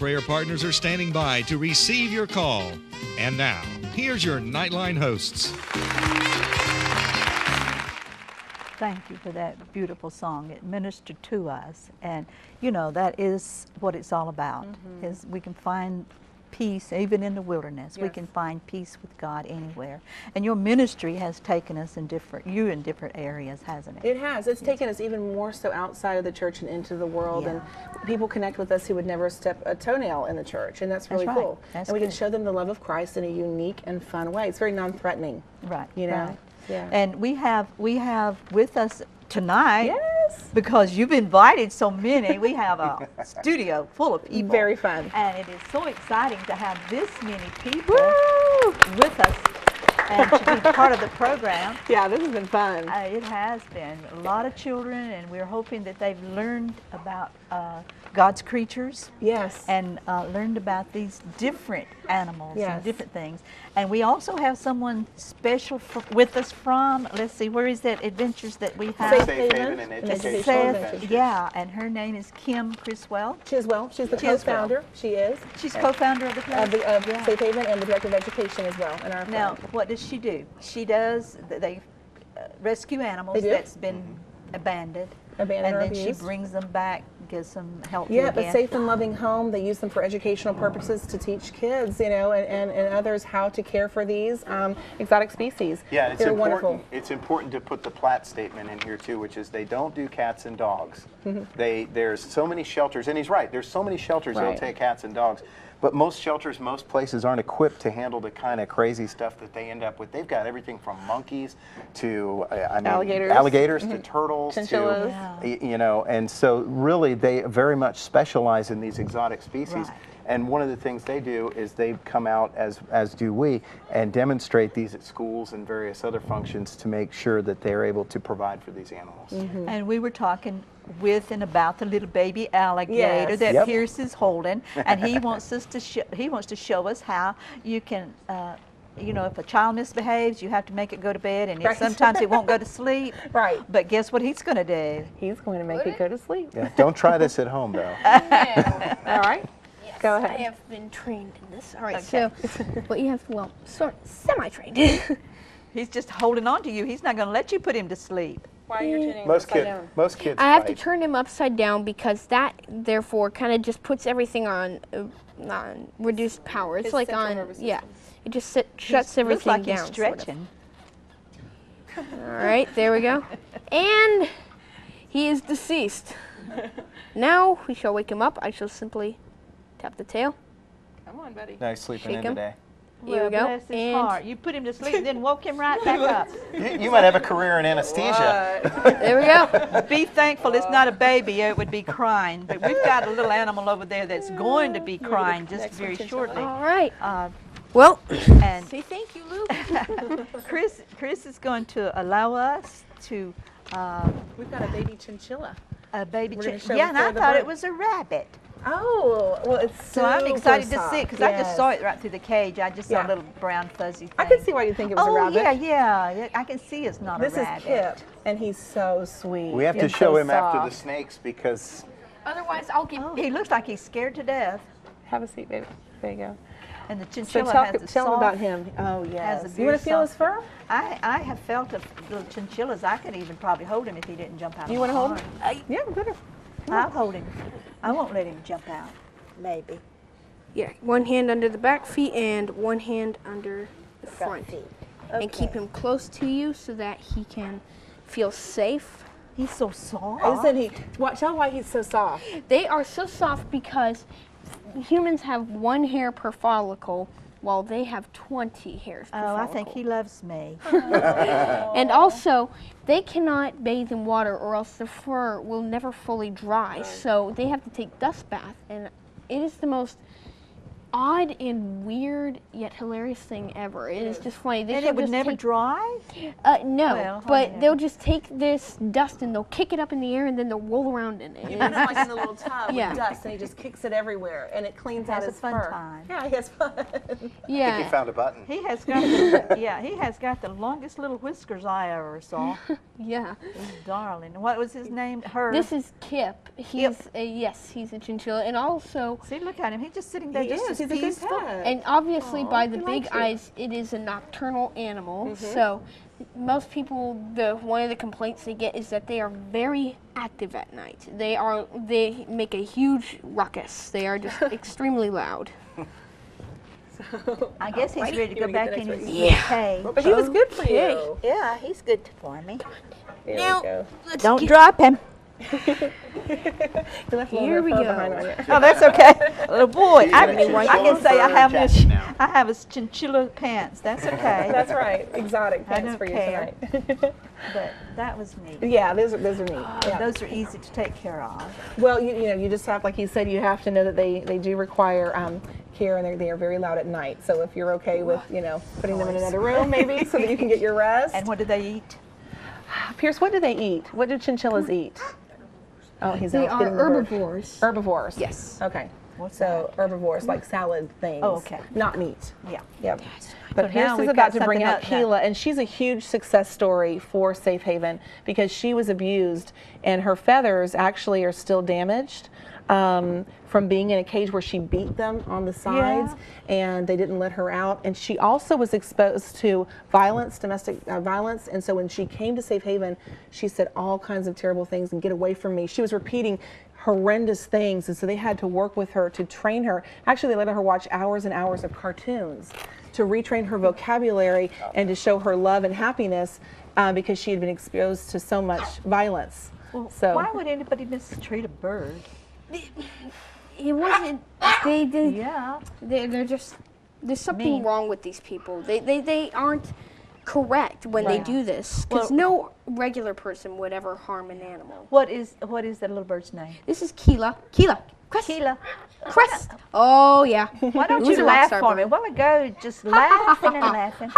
prayer partners are standing by to receive your call. And now, here's your Nightline hosts. Thank you for that beautiful song. It ministered to us, and you know that is what it's all about. Is we can find peace even in the wilderness. Yes. We can find peace with God anywhere. And your ministry has taken us in different areas, hasn't it? It has. It's taken us even more so outside of the church and into the world, and people connect with us who would never step a toenail in the church, and that's really cool. That's and we can good. show them the love of Christ in a unique and fun way. It's very non-threatening. Right. You know. Right. Yeah. And we have with us tonight, Yes. because you've invited so many. We have a studio full of people. Very fun. And it is so exciting to have this many people Woo! with us and to be part of the program. Yeah, this has been fun. It has been a lot of children, and we're hoping that they've learned about God's creatures. Yes. And learned about these different animals Yes. and different things. And we also have someone special with us from, let's see, where is that adventures that we have? Safe Haven and and Educational Seth, Adventures. yeah, and her name is Kim Criswell. Chiswell. She's the Chiswell. co-founder. She is. She's co-founder of the place. Of Safe Haven and the director of education as well in our Now, firm. what does she do? She does, they rescue animals They do. that's been abandoned. Abandoned or And then she abused. brings them back, gives them help Yeah, again. a safe and loving home. They use them for educational purposes to teach kids, you know, and others how to care for these exotic species. Yeah, it's They're important. wonderful. It's important to put the Platt statement in here too, which is they don't do cats and dogs. There's so many shelters, and he's right. There's so many shelters that'll Right. take cats and dogs, but most shelters, most places aren't equipped to handle the kind of crazy stuff that they end up with. They've got everything from monkeys to alligators to turtles Chinchillas. to you know, and so really they very much specialize in these exotic species. Right. And one of the things they do is they come out, as do we, and demonstrate these at schools and various other functions to make sure that they're able to provide for these animals. And we were talking with and about the little baby alligator Yes. that Yep. Pierce is holding, and he wants us to he wants to show us how you can. You know, if a child misbehaves, you have to make it go to bed, and Right. sometimes it won't go to sleep. Right. But guess what he's going to do? He's going to make it go to sleep. Yeah, don't try this at home, though. All right. Yes, Go ahead. I have been trained in this. All right, Okay. so what you have, well, semi-trained. He's just holding on to you. He's not going to let you put him to sleep. Why you're tuning Most upside kids, down? most kids I have to fight. turn him upside down because that, therefore, kind of just puts everything on reduced power. It's His like central on, nervous yeah. system. It just shuts everything Looks like down. he's stretching. Sort of. All right, there we go. And he is deceased. Now we shall wake him up. I shall simply tap the tail. Come on, buddy. Nice sleeping Shake in him. today. Here we go. Bless his And heart. You put him to sleep, then woke him right back up. You might have a career in anesthesia. there we go. Be thankful it's not a baby, or it would be crying. But we've got a little animal over there that's going to be crying just Next one, very Chinchilla. shortly. All right. Well, And Say thank you, Lou. Chris is going to allow us to We've got a baby chinchilla. a baby We're gonna chinchilla. show Yeah, and I before the thought it birth. was a rabbit. Oh, well, it's So I'm super excited to soft. see it because I just saw Yes. it right through the cage. I just saw Yeah. a little brown fuzzy thing. I could see why you think it was a Oh rabbit. yeah. I can see it's not This a is rabbit. Kip, and he's so sweet. We have to and show so him after the soft. snakes because Otherwise, I'll give. Oh, he looks like he's scared to death. Have a seat, baby. There you go. And the So chinchilla tell has a him soft, about him. Oh, yes. has a You want to very feel his soft- fur? I have felt of little chinchillas. I could even probably hold him if he didn't jump out. You want to hold him? Yeah, better. I'll hold him. I won't let him jump out. Maybe. Yeah, one hand under the back feet and one hand under the front. And keep him close to you so that he can feel safe. He's so soft. Isn't he? Tell why he's so soft. They are so soft because humans have 1 hair per follicle while they have 20 hairs per Oh, follicle. I think he loves me. And also, they cannot bathe in water or else their fur will never fully dry. So they have to take dust bath. And it is the most odd and weird yet hilarious thing ever. It is just funny. And it would never dry? No, Well, but they'll just take this dust and they'll kick it up in the air and then they'll roll around in it. You put him like in a little tub Yeah. with dust, and he just kicks it everywhere, and it cleans out Has a his fun fur. time. Yeah, he has fun. I think you Yeah. found a button. He has got he has got the longest little whiskers I ever saw. Yeah. He's darling. What was his name? Her. This is Kip. He's he's a chinchilla, and also, See, look at him. He's just sitting there, He just is. as He's a good peaceful. pet. and obviously by the he big likes you. eyes, it is a nocturnal animal. So most people, one of the complaints they get is that they are very active at night. They make a huge ruckus. They are just extremely loud. I guess he's ready to You go wanna back get in the his next Yeah. cage. But he was good for you. Yeah, he's good for me. There Now, we go. let's Don't get- drop him. He left a little Here bit we of fur go. behind on you. Oh, that's okay. Little boy, I He's got a can say I fur have jacket now. I have his chinchilla pants. That's okay. That's right. Exotic I pants don't for you care. tonight. But that was neat. Yeah, those are neat. Yeah. Those are easy to take care of. Well, you know, you just have, like you said, you have to know that they do require care, and they are very loud at night. So if you're okay with, you know, putting them in another room maybe so that you can get your rest. And what do they eat? Pierce, what do they eat? What do chinchillas eat? Oh, he's They out are getting the bird. herbivores. Herbivores. Yes. Okay. What's So herbivores, like salad things. Oh, okay. Not meat. Yeah. Yep. But So Pierce now is we've about got to bring something out else now. Keela, and she's a huge success story for Safe Haven because she was abused, and her feathers actually are still damaged from being in a cage where she beat them on the sides, and they didn't let her out. And she also was exposed to violence, domestic violence, and so when she came to Safe Haven, she said all kinds of terrible things and get away from me. She was repeating horrendous things, and so they had to work with her to train her. Actually, they let her watch hours and hours of cartoons to retrain her vocabulary and to show her love and happiness because she had been exposed to so much violence. Well, So why would anybody mistreat a bird? It wasn't. They did. Yeah. They're just. There's something Mean. wrong with these people. They aren't correct when they Right. do this because no regular person would ever harm an animal. What is that little bird's name? This is Keela. Keela. Crest. Keela. Crest. Oh yeah. Why don't Who's you a rock laugh star for me? A bird? while ago, just laughing and laughing.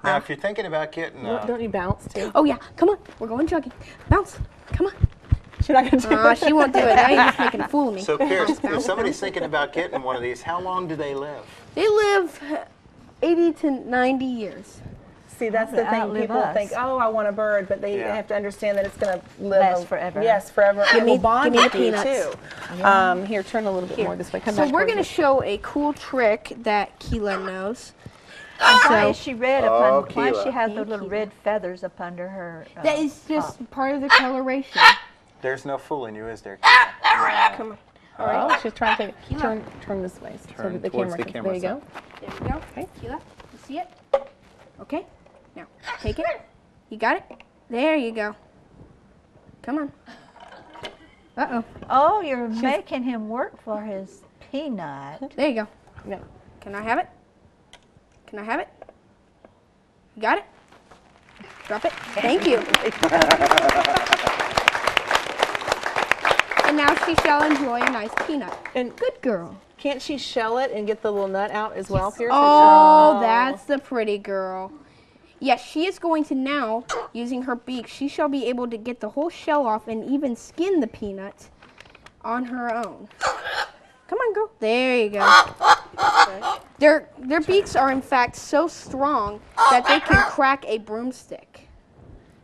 Now, if you're thinking about getting don't you bounce too? Oh yeah. Come on. We're going jogging. Bounce. Come on. She's not gonna do it. She won't do it. Now you're just making a fool of me. So, Pierce, if Bounce, somebody's bounce. thinking about getting one of these, how long do they live? They live 80 to 90 years. See, that's the They thing. outlive People us. think, oh, I want a bird, but they Yeah. have to understand that it's going to live Last forever. Yes, forever. It will bond give me with the you peanuts. too. Here, turn a little bit more this way. Come So back we're towards going to me. show a cool trick that Keela knows. Why is she red Oh, upon? Why does she Keela. have those little red feathers up under her? That is just part of the coloration. There's no fooling you, is there? Come on. Oh, she's trying to take, turn this way so Turn that the towards camera the can. camera There you go. There we go. Okay, Keela, you see it? Okay. Now, take it. You got it? There you go. Come on. Uh-oh. Oh, you're making him work for his peanut. There you go. No. Can I have it? Can I have it? You got it? Drop it. Thank you. And now she shall enjoy a nice peanut. And Good girl. can't she shell it and get the little nut out as well, Pierce? Oh, that's the pretty girl. Yes, she is going to now, using her beak, she shall be able to get the whole shell off and even skin the peanut on her own. Come on, girl. There you go. Their beaks are in fact so strong that they can crack a broomstick.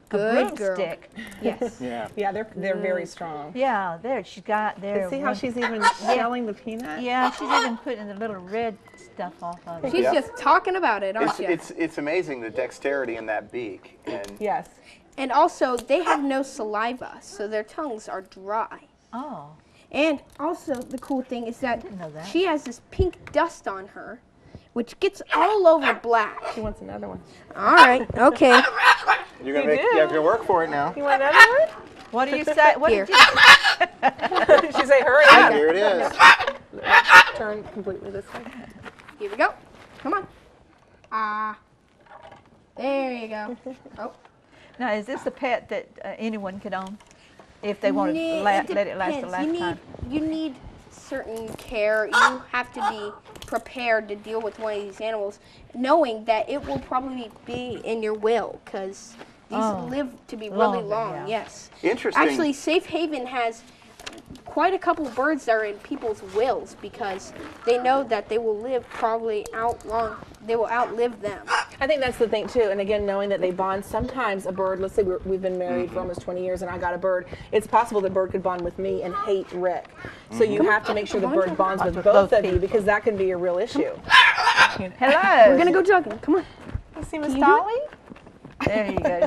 Good girl. Broomstick. Yes. Yeah. Yeah, they're very strong. Yeah, there she's got there. See how she's even shelling the peanut? Yeah, she's even putting the little red stuff off of it. She's Yeah. just talking about it, aren't you? It's amazing the dexterity in that beak. And Yes. And also, they have no saliva, so their tongues are dry. Oh, And also, the cool thing is that know that. she has this pink dust on her, which gets all over black. She wants another one. All right, okay. you're gonna you have to work for it now. You want another one? what do you say? What Here. did you? She say, hurry up. Here it is. Turn completely this way. Here we go. Come on. Ah. There you go. Oh. Now, is this a pet that anyone could own if they want to Nah, let it last a depends. lifetime? You need certain care. You have to be prepared to deal with one of these animals, knowing that it will probably be in your will, because these live to be really long. Yeah. Yes. Interesting. Actually, Safe Haven has quite a couple of birds that are in people's wills because they know that they will live probably they will outlive them. I think that's the thing too, and again, knowing that they bond. Sometimes a bird, let's say we've been married for almost 20 years and I got a bird, it's possible the bird could bond with me and hate Rick. So you have to make sure the bird bonds with both of you, because that can be a real issue. Hello. We're gonna go jogging. Come on. You see Miss Dolly? There you go.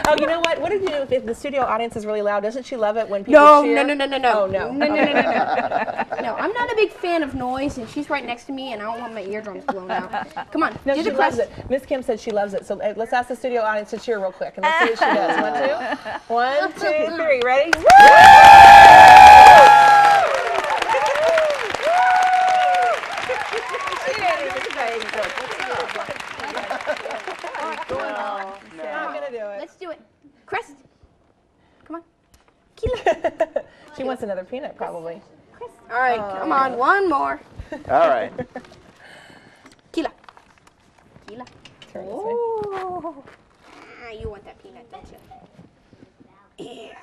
Oh, you know what? What did you do if the studio audience is really loud? Doesn't she love it when people cheer? No. Oh, no. No, I'm not a big fan of noise, and she's right next to me, and I don't want my eardrums blown out. Come on, No, do she the loves crest. it. Miss Kim said she loves it. So let's ask the studio audience to cheer real quick, and let's see what she does. 1, 2. 1, 2, 3. Ready? Not gonna do it. Let's do it. Crest. Come on. Keela. She wants another peanut, probably. Crest. All right, come on, one more. All right. Keela. Keela. Turn this way. Oh. You want that peanut, don't you? Yeah.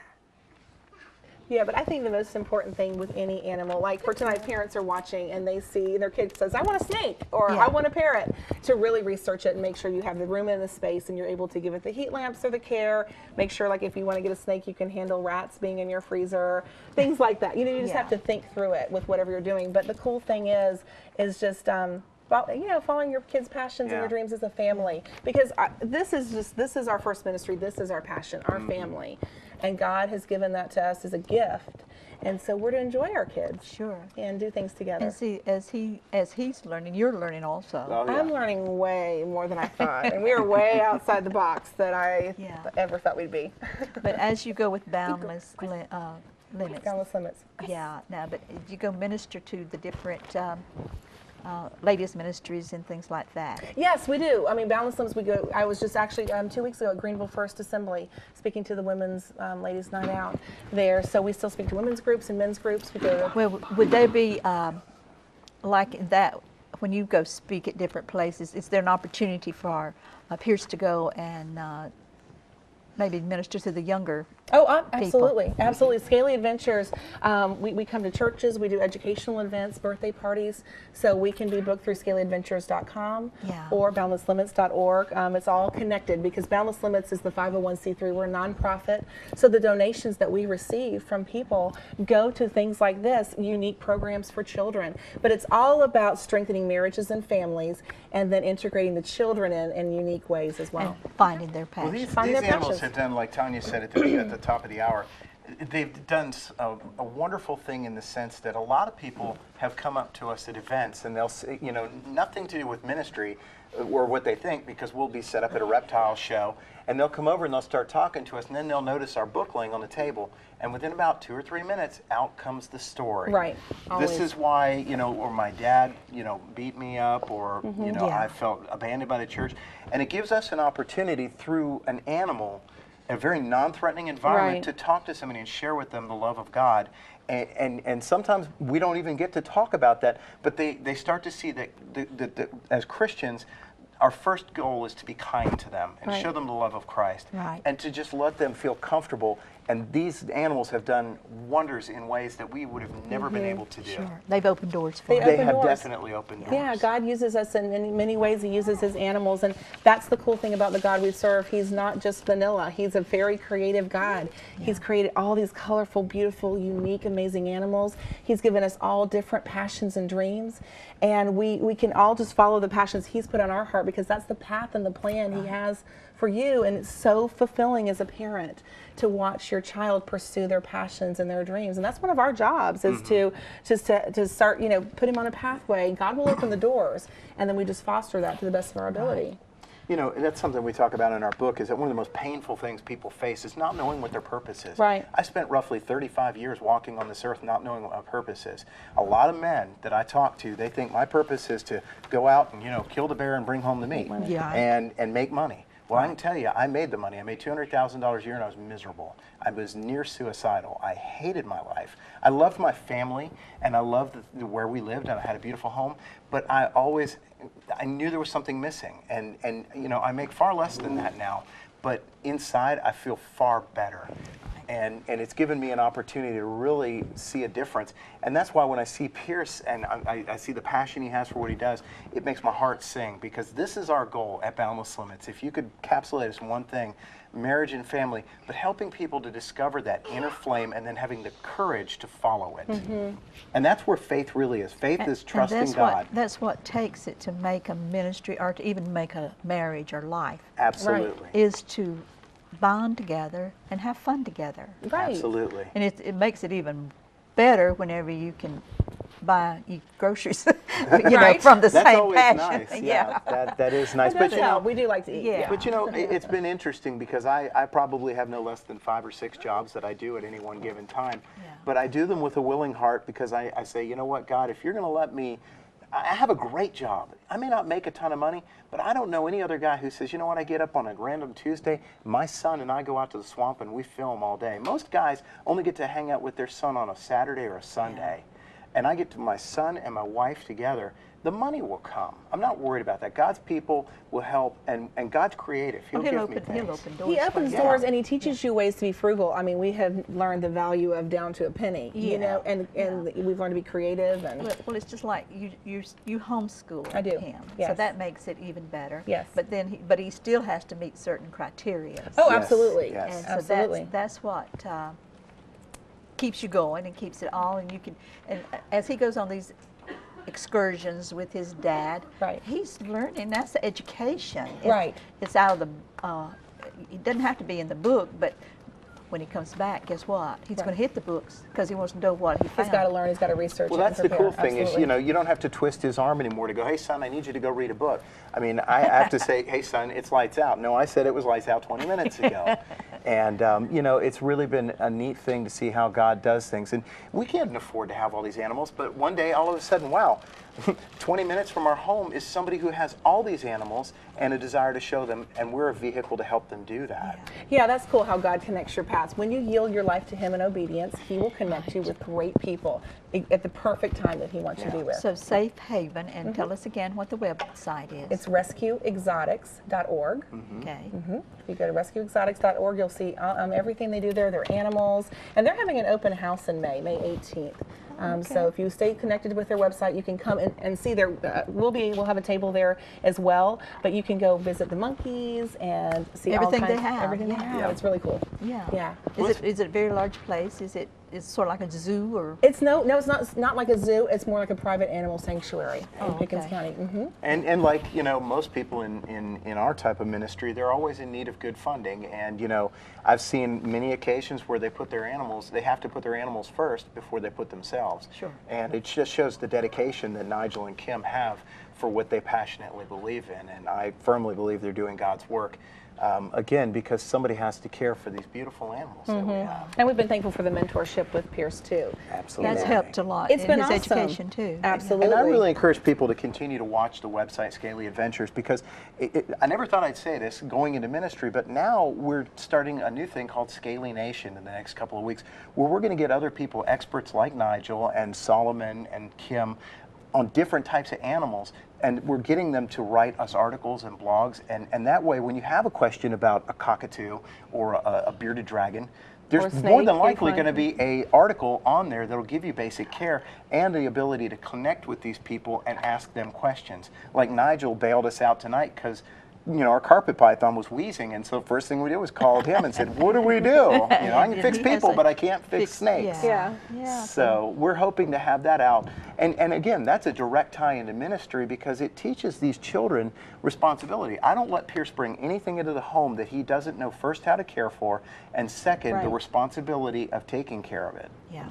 Yeah, but I think the most important thing with any animal, like for tonight, parents are watching and they see their kid says, I want a snake, or I want a parrot, to really research it and make sure you have the room and the space and you're able to give it the heat lamps or the care. Make sure, like, if you want to get a snake, you can handle rats being in your freezer, things like that. You know, you just have to think through it with whatever you're doing. But the cool thing is just, following your kids' passions and your dreams as a family. Because this is our first ministry. This is our passion, our family. And God has given that to us as a gift. And so we're to enjoy our kids. Sure. And do things together. And see, as he's learning, you're learning also. Oh, yeah. I'm learning way more than I thought. And we are way outside the box that I ever thought we'd be. But as you go with boundless limits. Boundless limits. Yeah, no, but you go minister to the different ladies' ministries and things like that. Yes, we do. I mean, Boundless Limits, we go. I was just actually 2 weeks ago at Greenville First Assembly speaking to the women's ladies' night out there. So we still speak to women's groups and men's groups. We go to, Well, would they be like that when you go speak at different places? Is there an opportunity for our peers to go and maybe minister to the younger absolutely. Absolutely. Scaly Adventures, we come to churches, we do educational events, birthday parties, so we can be booked through scalyadventures.com or boundlesslimits.org. It's all connected because Boundless Limits is the 501c3. We're a nonprofit, so the donations that we receive from people go to things like this, unique programs for children. But it's all about strengthening marriages and families and then integrating the children in unique ways as well. and finding their passion? Well, these animals have done, like Tanya said at the top of the hour, they've done a wonderful thing in the sense that a lot of people have come up to us at events and they'll say, nothing to do with ministry or what they think, because we'll be set up at a reptile show and they'll come over and they'll start talking to us, and then they'll notice our book laying on the table, and within about 2 or 3 minutes out comes the story. Right. Always. This is why, or my dad, beat me up, or I felt abandoned by the church. And it gives us an opportunity through an animal, a very non-threatening environment, to talk to somebody and share with them the love of God. And sometimes we don't even get to talk about that, but they start to see that as Christians, our first goal is to be kind to them and show them the love of Christ, and to just let them feel comfortable. And these animals have done wonders in ways that we would have never been able to do. Sure. They've opened doors for us. They have definitely opened doors. Yeah, God uses us in many ways. He uses his animals, and that's the cool thing about the God we serve. He's not just vanilla. He's a very creative God. He's created all these colorful, beautiful, unique, amazing animals. He's given us all different passions and dreams, and we can all just follow the passions he's put on our heart, because that's the path and the plan he has for you. And it's so fulfilling as a parent to watch your child pursue their passions and their dreams. And that's one of our jobs, is to start, put him on a pathway. God will open the doors, and then we just foster that to the best of our ability. That's something we talk about in our book, is that one of the most painful things people face is not knowing what their purpose is. Right. I spent roughly 35 years walking on this earth not knowing what my purpose is. A lot of men that I talk to, they think my purpose is to go out and, kill the bear and bring home the meat and make money. Well, I can tell you, I made the money. I made $200,000 a year, and I was miserable. I was near suicidal. I hated my life. I loved my family, and I loved where we lived, and I had a beautiful home. But I knew there was something missing, and you know, I make far less than that now. But inside, I feel far better. And it's given me an opportunity to really see a difference. And that's why when I see Pierce and I see the passion he has for what he does, it makes my heart sing, because this is our goal at Boundless Limits. If you could encapsulate us in one thing, marriage and family, but helping people to discover that inner flame and then having the courage to follow it. And that's where faith really is. Faith is trusting God. That's what takes it to make a ministry or to even make a marriage or life. Absolutely. Is to bond together and have fun together. Right. Absolutely. And it makes it even better whenever you can buy groceries, you know, from the That's same always passion. nice. Yeah, that is nice. But you know, we do like to eat. Yeah. But you know, it's been interesting because I probably have no less than 5 or 6 jobs that I do at any one given time. Yeah. But I do them with a willing heart because I say, you know what, God, if you're going to let me, I have a great job. I may not make a ton of money, but I don't know any other guy who says, you know what, I get up on a random Tuesday, my son and I go out to the swamp and we film all day. Most guys only get to hang out with their son on a Saturday or a Sunday. Yeah. And I get to my son and my wife together, the money will come. I'm not worried about that. God's people will help, and God's creative. He'll give me things. He'll open doors. He opens doors, and he teaches you ways to be frugal. I mean, we have learned the value of down to a penny, you know, and we've learned to be creative. And well, it's just like you homeschool I do. him, Yes. so that makes it even better. Yes. But then, but he still has to meet certain criteria. Oh, Yes. absolutely. Yes. And so Absolutely. that's what keeps you going and keeps it all. And you can, and as he goes on these excursions with his dad, Right. he's learning. That's the education. Right. It's out of the. It doesn't have to be in the book, but when he comes back, guess what? He's going to hit the books because he wants to know what he found. He's got to learn. He's got to research. Well, it that's and the prepare. cool thing is, Absolutely. you know, you don't have to twist his arm anymore to go, hey, son, I need you to go read a book. I mean, I have to say, hey, son, it's lights out. No, I said it was lights out 20 minutes ago. And, you know, it's really been a neat thing to see how God does things. And we can't afford to have all these animals, but one day, all of a sudden, wow, 20 minutes from our home is somebody who has all these animals and a desire to show them, and we're a vehicle to help them do that. Yeah, that's cool how God connects your paths. When you yield your life to Him in obedience, He will connect you with great people at the perfect time that He wants you to be with. So Safe Haven, and tell us again what the website is. It's rescueexotics.org. Okay. If you go to rescueexotics.org, you'll see everything they do there, their animals. And they're having an open house in May 18th. So if you stay connected with their website, you can come and see their, we'll have a table there as well, but you can go visit the monkeys and see Everything all they kinds, have. everything they have. It's really cool. Yeah. Yeah. Is it a very large place? It's sort of like a zoo, or? It's it's not like a zoo. It's more like a private animal sanctuary in Pickens okay. County. And like, you know, most people in our type of ministry, they're always in need of good funding. And, you know, I've seen many occasions where they put their animals, they have to put their animals first before they put themselves. Sure. And it just shows the dedication that Nigel and Kim have for what they passionately believe in. And I firmly believe they're doing God's work. Again, because somebody has to care for these beautiful animals that we have. And we've been thankful for the mentorship with Pierce too. Absolutely. That's helped a lot It's in been his awesome. education too. Absolutely. And I really encourage people to continue to watch the website Scaly Adventures, because I never thought I'd say this going into ministry, but now we're starting a new thing called Scaly Nation in the next couple of weeks, where we're going to get other people, experts like Nigel and Solomon and Kim, on different types of animals, and we're getting them to write us articles and blogs, and that way when you have a question about a cockatoo or a bearded dragon, there's more than likely going to be an article on there that'll give you basic care and the ability to connect with these people and ask them questions. Like Nigel bailed us out tonight because, you know, our carpet python was wheezing, and so first thing we did was called him and said, what do we do? You know, I can fix people, but I can't fix snakes. Yeah. So we're hoping to have that out. And again, that's a direct tie into ministry because it teaches these children responsibility. I don't let Pierce bring anything into the home that he doesn't know first how to care for, and second, the responsibility of taking care of it. Yeah.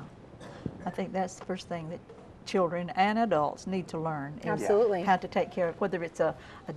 I think that's the first thing that children and adults need to learn is Absolutely. how to take care of, whether it's a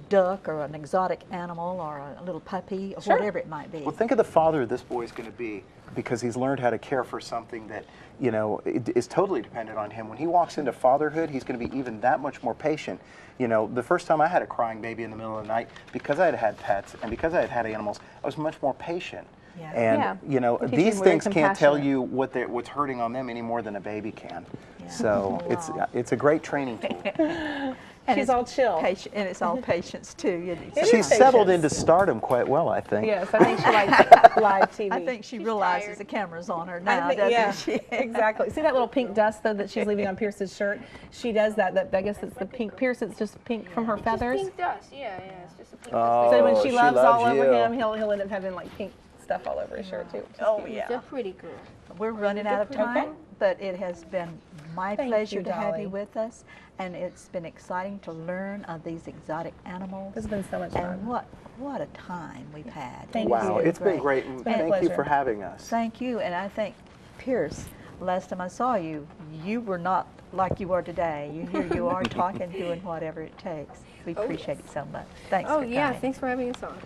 duck or an exotic animal or a little puppy or whatever it might be. Well, think of the father this boy's going to be, because he's learned how to care for something that, you know, is totally dependent on him. When he walks into fatherhood, he's going to be even that much more patient. You know, the first time I had a crying baby in the middle of the night, because I had had pets and because I had had animals, I was much more patient. Yeah. And you know, It teaches these you very things can't tell compassionate. you what's hurting on them any more than a baby can. Yeah. So Wow. it's a great training tool. And She's it's all chill. and it's all patience too. She's settled into stardom quite well, I think. Yes, I think she likes live TV. I think she realizes tired. the camera's on her I now, think- doesn't yeah, she? exactly. See that little pink dust though that she's leaving on Pierce's shirt? She does that. I guess it's the pink. Pierce, it's just pink from her feathers. Pink dust, yeah, it's just a pink Oh, So when she she loves all loves over you. him, he'll end up having like pink stuff all over his shirt too. Oh dust. yeah. She's a pretty girl. We're running out of time, but it has been my Thank pleasure you, to have Dolly. you with us, and it's been exciting to learn of these exotic animals. It's been so much And fun. what a time we've had. Thank Wow, you. it's been great, and been a thank you pleasure. for having us. Thank you, and I think, Pierce, last time I saw you, you were not like you are today. Here you are talking, doing whatever it takes. We appreciate it so much. Thanks Oh for yeah, coming. thanks for having us on.